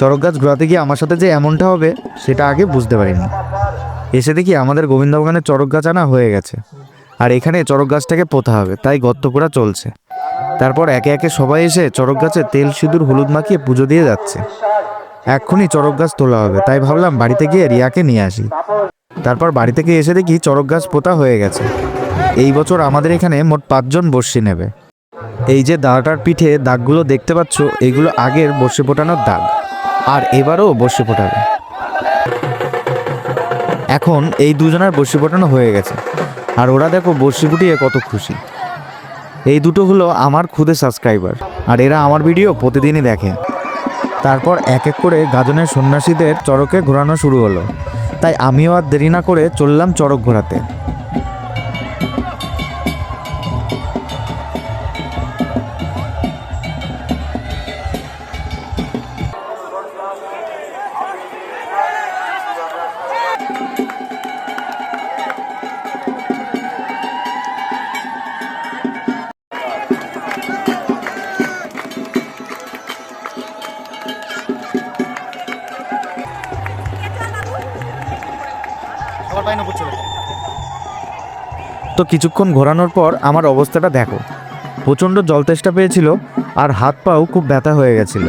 চড়ক গাছ ঘোরাতে গিয়ে আমার সাথে যে এমনটা হবে সেটা আগে বুঝতে পারিনি। এসে দেখি আমাদের গোবিন্দবাগানের চড়ক গাছ আনা হয়ে গেছে, আর এখানে চড়ক গাছটাকে পোঁতা হবে, তাই গর্ত করা চলছে। তারপর একে একে সবাই এসে চড়ক গাছে তেল সিঁদুর হলুদ মাখিয়ে পুজো দিয়ে যাচ্ছে। এক্ষুনি চড়ক গাছ তোলা হবে, তাই ভাবলাম বাড়িতে গিয়ে রিয়াকে নিয়ে আসি। তারপর বাড়ি থেকে এসে দেখি চড়ক গাছ পোঁতা হয়ে গেছে। এই বছর আমাদের এখানে মোট 5 জন বর্ষি নেবে। এই যে দাঁড়াটার পিঠে দাগগুলো দেখতে পাচ্ছ, এইগুলো আগের বর্ষি ফোটানোর দাগ, আর এবারও বর্ষি ফোটাবে। এখন এই দুজনের বর্ষি ফোটানো হয়ে গেছে, আর ওরা দেখো বর্ষি ফুটিয়ে কত খুশি। এই দুটো হলো আমার খুদে সাবস্ক্রাইবার, আর এরা আমার ভিডিও প্রতিদিনই দেখে। তারপর এক এক করে গাজনের সন্ন্যাসীদের চড়কে ঘোরানো শুরু হলো, তাই আমিও আর দেরি না করে চললাম চড়ক ঘোরাতে। তো কিছুক্ষণ ঘোরানোর পর আমার অবস্থাটা দেখো, প্রচণ্ড জল তেষ্টা পেয়েছিল, আর হাত পাও খুব ব্যথা হয়ে গেছিল।